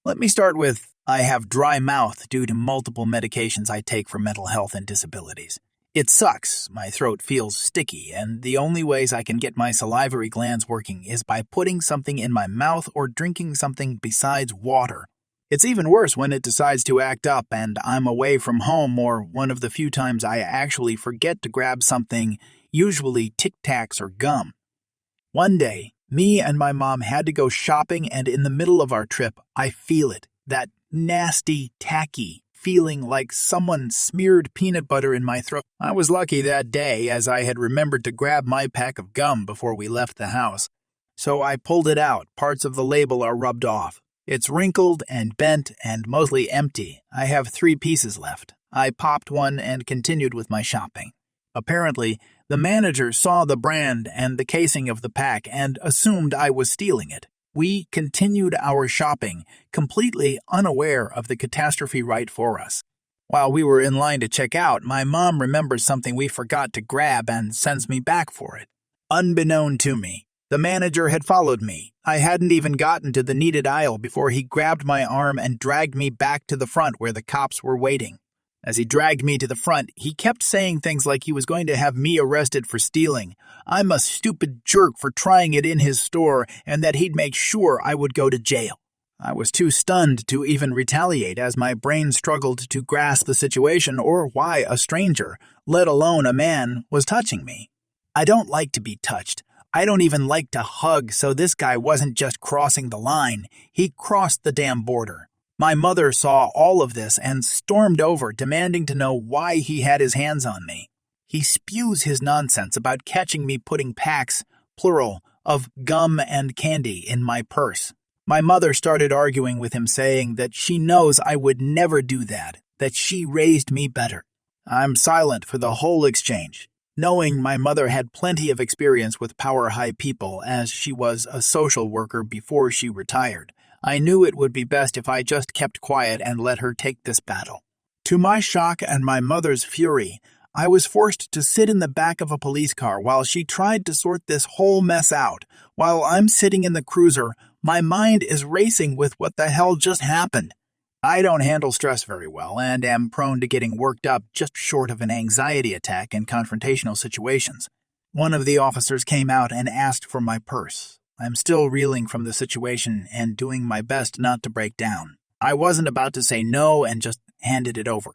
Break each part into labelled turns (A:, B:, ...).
A: Let me start with I have dry mouth due to multiple medications I take for mental health and disabilities. It sucks. My throat feels sticky, and the only ways I can get my salivary glands working is by putting something in my mouth or drinking something besides water. It's even worse when it decides to act up and I'm away from home or one of the few times I actually forget to grab something, usually Tic Tacs or gum. One day, me and my mom had to go shopping, and in the middle of our trip, I feel it, that nasty, tacky feeling like someone smeared peanut butter in my throat. I was lucky that day, as I had remembered to grab my pack of gum before we left the house. So I pulled it out. Parts of the label are rubbed off. It's wrinkled and bent and mostly empty. I have 3 pieces left. I popped one and continued with my shopping. Apparently, the manager saw the brand and the casing of the pack and assumed I was stealing it. We continued our shopping, completely unaware of the catastrophe right for us. While we were in line to check out, my mom remembers something we forgot to grab and sends me back for it. Unbeknown to me, the manager had followed me. I hadn't even gotten to the needed aisle before he grabbed my arm and dragged me back to the front where the cops were waiting. As he dragged me to the front, he kept saying things like he was going to have me arrested for stealing. I'm a stupid jerk for trying it in his store, and that he'd make sure I would go to jail. I was too stunned to even retaliate, as my brain struggled to grasp the situation or why a stranger, let alone a man, was touching me. I don't like to be touched. I don't even like to hug, so this guy wasn't just crossing the line. He crossed the damn border. My mother saw all of this and stormed over, demanding to know why he had his hands on me. He spews his nonsense about catching me putting packs, plural, of gum and candy in my purse. My mother started arguing with him, saying that she knows I would never do that she raised me better. I'm silent for the whole exchange, knowing my mother had plenty of experience with power-high people as she was a social worker before she retired. I knew it would be best if I just kept quiet and let her take this battle. To my shock and my mother's fury, I was forced to sit in the back of a police car while she tried to sort this whole mess out. While I'm sitting in the cruiser, my mind is racing with what the hell just happened. I don't handle stress very well and am prone to getting worked up just short of an anxiety attack in confrontational situations. One of the officers came out and asked for my purse. I'm still reeling from the situation and doing my best not to break down. I wasn't about to say no and just handed it over.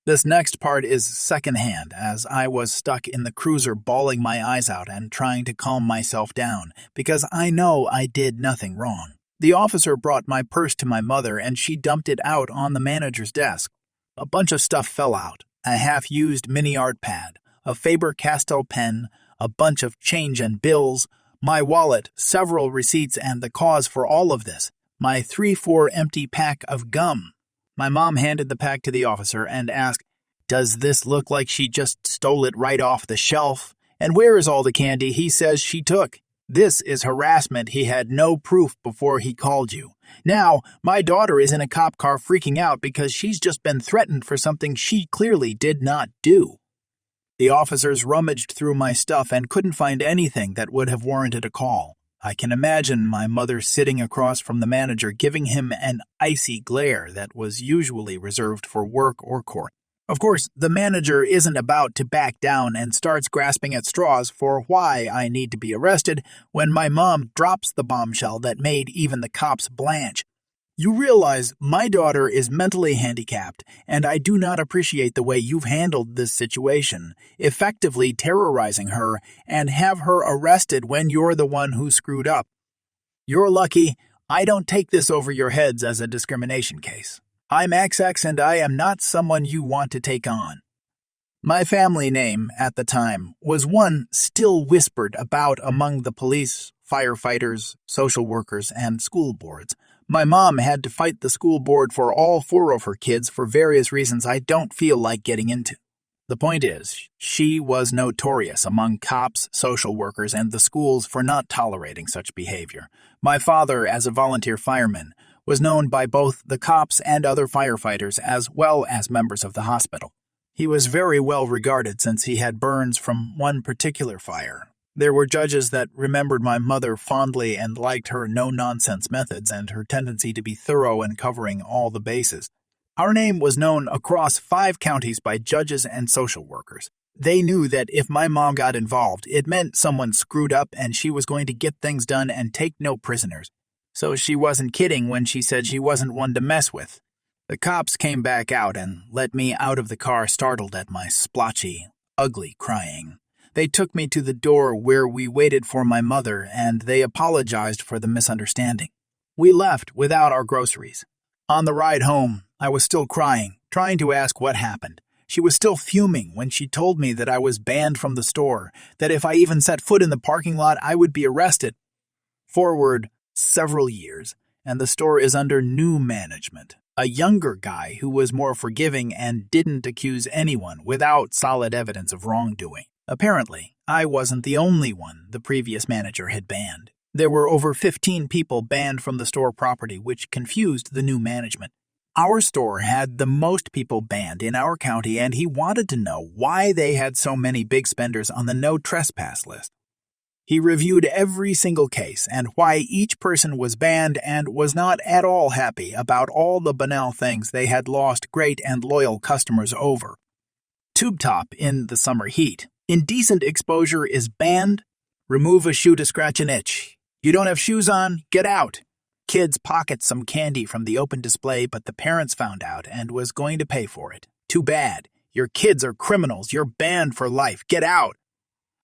A: This next part is secondhand, as I was stuck in the cruiser bawling my eyes out and trying to calm myself down, because I know I did nothing wrong. The officer brought my purse to my mother and she dumped it out on the manager's desk. A bunch of stuff fell out: a half-used mini art pad, a Faber-Castell pen, a bunch of change and bills, my wallet, several receipts, and the cause for all of this, my 3/4 empty pack of gum. My mom handed the pack to the officer and asked, "Does this look like she just stole it right off the shelf? And where is all the candy he says she took? This is harassment. He had no proof before he called you. Now, my daughter is in a cop car freaking out because she's just been threatened for something she clearly did not do." The officers rummaged through my stuff and couldn't find anything that would have warranted a call. I can imagine my mother sitting across from the manager giving him an icy glare that was usually reserved for work or court. Of course, the manager isn't about to back down and starts grasping at straws for why I need to be arrested when my mom drops the bombshell that made even the cops blanch. "You realize my daughter is mentally handicapped, and I do not appreciate the way you've handled this situation, effectively terrorizing her, and have her arrested when you're the one who screwed up. You're lucky I don't take this over your heads as a discrimination case. I'm XX and I am not someone you want to take on." My family name at the time was one still whispered about among the police, firefighters, social workers, and school boards. My mom had to fight the school board for all 4 of her kids for various reasons I don't feel like getting into. The point is, she was notorious among cops, social workers, and the schools for not tolerating such behavior. My father, as a volunteer fireman, was known by both the cops and other firefighters as well as members of the hospital. He was very well regarded since he had burns from one particular fire. There were judges that remembered my mother fondly and liked her no-nonsense methods and her tendency to be thorough and covering all the bases. Our name was known across 5 counties by judges and social workers. They knew that if my mom got involved, it meant someone screwed up and she was going to get things done and take no prisoners. So she wasn't kidding when she said she wasn't one to mess with. The cops came back out and let me out of the car, startled at my splotchy, ugly crying. They took me to the door where we waited for my mother, and they apologized for the misunderstanding. We left without our groceries. On the ride home, I was still crying, trying to ask what happened. She was still fuming when she told me that I was banned from the store, that if I even set foot in the parking lot, I would be arrested. Forward several years, and the store is under new management. A younger guy who was more forgiving and didn't accuse anyone without solid evidence of wrongdoing. Apparently, I wasn't the only one the previous manager had banned. There were over 15 people banned from the store property, which confused the new management. Our store had the most people banned in our county, and he wanted to know why they had so many big spenders on the no trespass list. He reviewed every single case and why each person was banned and was not at all happy about all the banal things they had lost great and loyal customers over. Tube top in the summer heat. Indecent exposure is banned. Remove a shoe to scratch an itch. You don't have shoes on? Get out. Kids pocket some candy from the open display, but the parents found out and was going to pay for it. Too bad. Your kids are criminals. You're banned for life. Get out.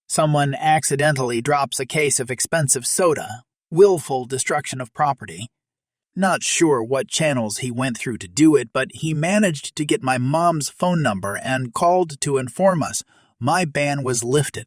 A: Someone accidentally drops a case of expensive soda. Willful destruction of property. Not sure what channels he went through to do it, but he managed to get my mom's phone number and called to inform us my ban was lifted.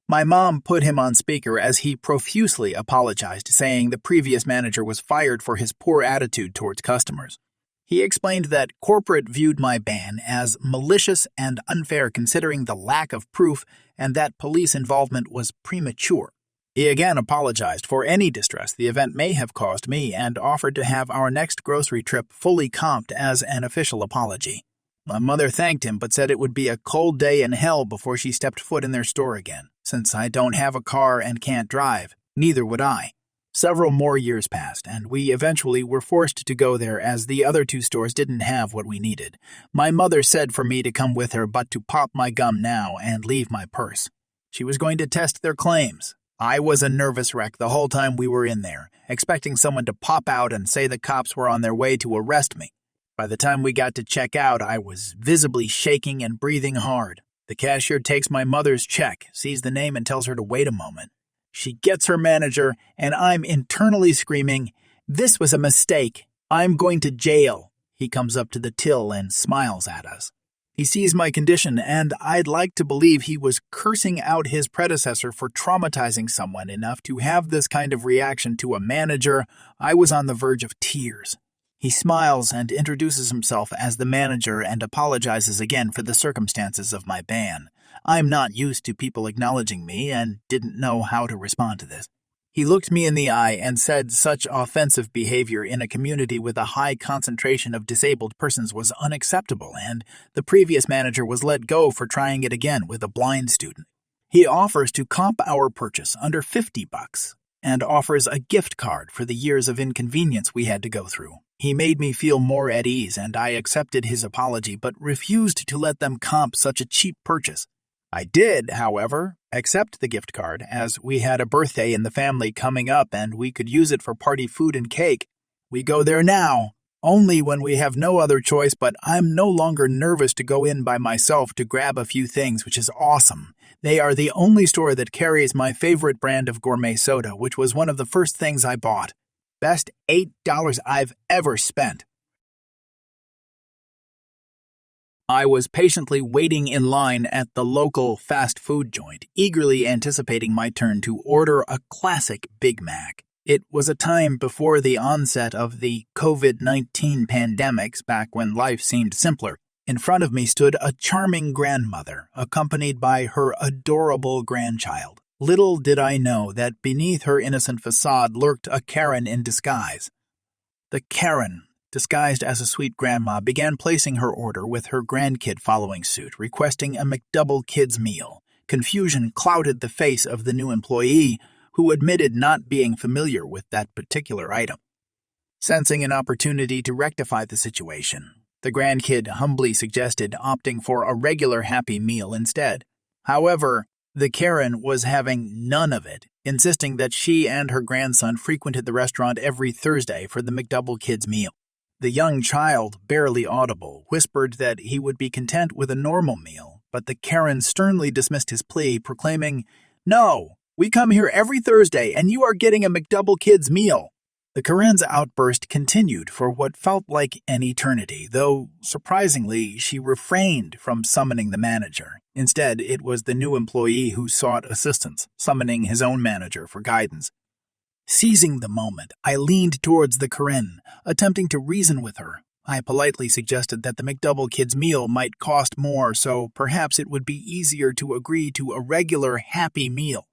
A: My mom put him on speaker as he profusely apologized, saying the previous manager was fired for his poor attitude towards customers. He explained that corporate viewed my ban as malicious and unfair considering the lack of proof and that police involvement was premature. He again apologized for any distress the event may have caused me and offered to have our next grocery trip fully comped as an official apology. My mother thanked him but said it would be a cold day in hell before she stepped foot in their store again. Since I don't have a car and can't drive, neither would I. Several more years passed, and we eventually were forced to go there as the other 2 stores didn't have what we needed. My mother said for me to come with her but to pop my gum now and leave my purse. She was going to test their claims. I was a nervous wreck the whole time we were in there, expecting someone to pop out and say the cops were on their way to arrest me. By the time we got to check out, I was visibly shaking and breathing hard. The cashier takes my mother's check, sees the name, and tells her to wait a moment. She gets her manager, and I'm internally screaming, "This was a mistake. I'm going to jail." He comes up to the till and smiles at us. He sees my condition, and I'd like to believe he was cursing out his predecessor for traumatizing someone enough to have this kind of reaction to a manager. I was on the verge of tears. He smiles and introduces himself as the manager and apologizes again for the circumstances of my ban. I'm not used to people acknowledging me and didn't know how to respond to this. He looked me in the eye and said such offensive behavior in a community with a high concentration of disabled persons was unacceptable, and the previous manager was let go for trying it again with a blind student. He offers to comp our purchase under $50 and offers a gift card for the years of inconvenience we had to go through. He made me feel more at ease, and I accepted his apology but refused to let them comp such a cheap purchase. I did, however, accept the gift card as we had a birthday in the family coming up and we could use it for party food and cake. We go there now, only when we have no other choice, but I'm no longer nervous to go in by myself to grab a few things, which is awesome. They are the only store that carries my favorite brand of gourmet soda, which was one of the first things I bought. Best $8 I've ever spent. I was patiently waiting in line at the local fast food joint, eagerly anticipating my turn to order a classic Big Mac. It was a time before the onset of the COVID-19 pandemics, back when life seemed simpler. In front of me stood a charming grandmother, accompanied by her adorable grandchild. Little did I know that beneath her innocent facade lurked a Karen in disguise. The Karen, disguised as a sweet grandma, began placing her order with her grandkid following suit, requesting a McDouble kids meal. Confusion clouded the face of the new employee, who admitted not being familiar with that particular item. Sensing an opportunity to rectify the situation, the grandkid humbly suggested opting for a regular Happy Meal instead. However, the Karen was having none of it, insisting that she and her grandson frequented the restaurant every Thursday for the McDouble meal. The young child, barely audible, whispered that he would be content with a normal meal, but the Karen sternly dismissed his plea, proclaiming, "No, we come here every Thursday and you are getting a McDouble meal." The Karen's outburst continued for what felt like an eternity, though, surprisingly, she refrained from summoning the manager. Instead, it was the new employee who sought assistance, summoning his own manager for guidance. Seizing the moment, I leaned towards the Karen, attempting to reason with her. I politely suggested that the McDouble meal might cost more, so perhaps it would be easier to agree to a regular Happy Meal.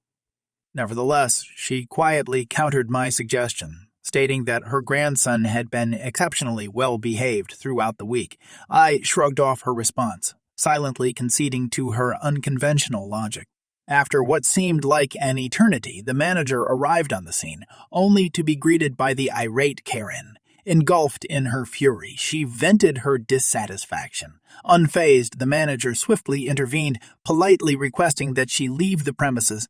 A: Nevertheless, she quietly countered my suggestion, stating that her grandson had been exceptionally well-behaved throughout the week. I shrugged off her response, silently conceding to her unconventional logic. After what seemed like an eternity, the manager arrived on the scene, only to be greeted by the irate Karen. Engulfed in her fury, she vented her dissatisfaction. Unfazed, the manager swiftly intervened, politely requesting that she leave the premises.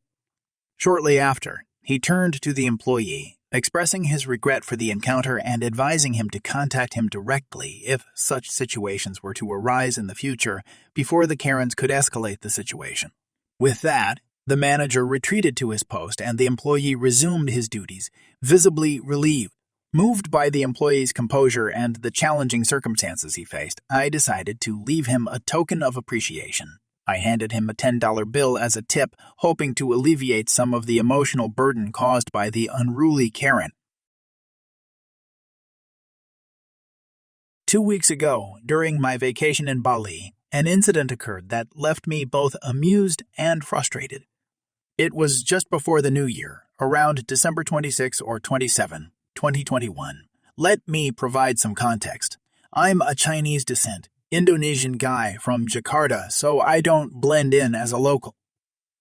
A: Shortly after, he turned to the employee, expressing his regret for the encounter and advising him to contact him directly if such situations were to arise in the future before the Karens could escalate the situation. With that, the manager retreated to his post and the employee resumed his duties, visibly relieved. Moved by the employee's composure and the challenging circumstances he faced, I decided to leave him a token of appreciation. I handed him a $10 bill as a tip, hoping to alleviate some of the emotional burden caused by the unruly Karen. 2 weeks ago, during my vacation in Bali, an incident occurred that left me both amused and frustrated. It was just before the new year, around December 26 or 27, 2021. Let me provide some context. I'm a Chinese descent, Indonesian guy from Jakarta, so I don't blend in as a local.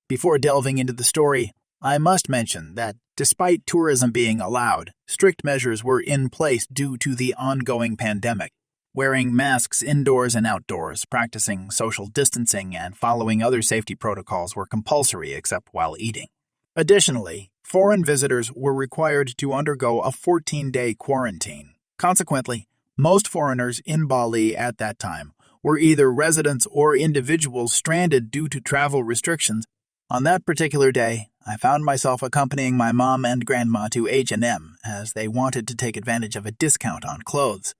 A: Before delving into the story, I must mention that despite tourism being allowed, strict measures were in place due to the ongoing pandemic. Wearing masks indoors and outdoors, practicing social distancing, and following other safety protocols were compulsory except while eating. Additionally, foreign visitors were required to undergo a 14-day quarantine. Consequently, most foreigners in Bali at that time were either residents or individuals stranded due to travel restrictions. On that particular day, I found myself accompanying my mom and grandma to H&M as they wanted to take advantage of a discount on clothes.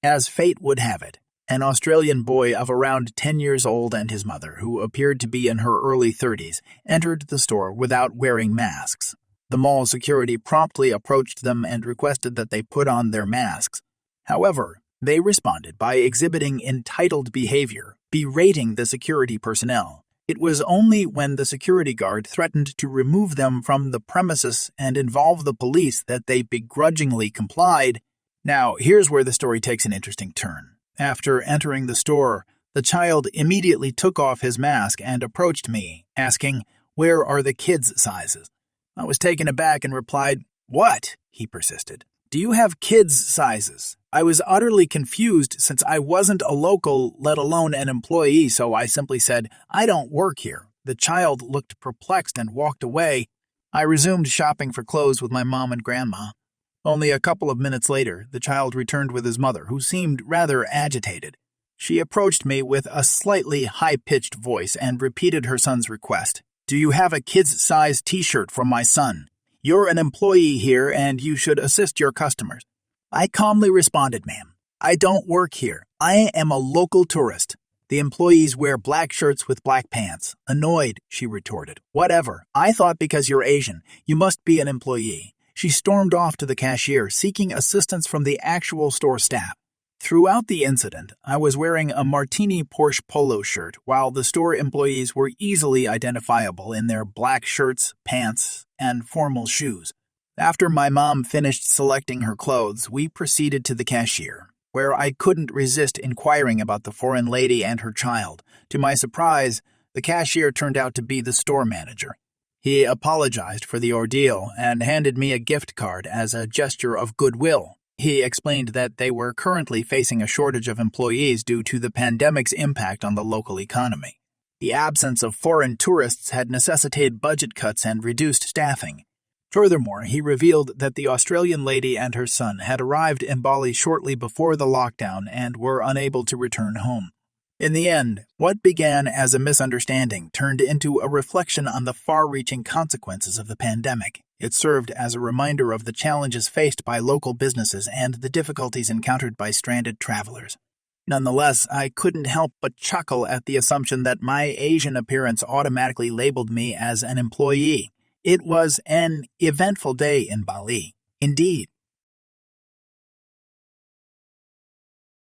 A: As fate would have it, an Australian boy of around 10 years old and his mother, who appeared to be in her early 30s, entered the store without wearing masks. The mall security promptly approached them and requested that they put on their masks. However, they responded by exhibiting entitled behavior, berating the security personnel. It was only when the security guard threatened to remove them from the premises and involve the police that they begrudgingly complied. Now, here's where the story takes an interesting turn. After entering the store, the child immediately took off his mask and approached me, asking, "Where are the kids' sizes?" I was taken aback and replied, "What?" he persisted. "Do you have kids' sizes?" I was utterly confused since I wasn't a local, let alone an employee, so I simply said, "I don't work here." The child looked perplexed and walked away. I resumed shopping for clothes with my mom and grandma. Only a couple of minutes later, the child returned with his mother, who seemed rather agitated. She approached me with a slightly high-pitched voice and repeated her son's request. "Do you have a kid's-size t-shirt from my son? You're an employee here and you should assist your customers." I calmly responded, "Ma'am, I don't work here. I am a local tourist. The employees wear black shirts with black pants." Annoyed, she retorted, "Whatever. I thought because you're Asian, you must be an employee." She stormed off to the cashier, seeking assistance from the actual store staff. Throughout the incident, I was wearing a Martini Porsche polo shirt, while the store employees were easily identifiable in their black shirts, pants, and formal shoes. After my mom finished selecting her clothes, we proceeded to the cashier, where I couldn't resist inquiring about the foreign lady and her child. To my surprise, The cashier turned out to be the store manager. He apologized for the ordeal and handed me a gift card as a gesture of goodwill. He explained that they were currently facing a shortage of employees due to the pandemic's impact on the local economy. The absence of foreign tourists had necessitated budget cuts and reduced staffing. Furthermore, he revealed that the Australian lady and her son had arrived in Bali shortly before the lockdown and were unable to return home. In the end, what began as a misunderstanding turned into a reflection on the far-reaching consequences of the pandemic. It served as a reminder of the challenges faced by local businesses and the difficulties encountered by stranded travelers. Nonetheless, I couldn't help but chuckle at the assumption that my Asian appearance automatically labeled me as an employee. It was an eventful day in Bali. Indeed.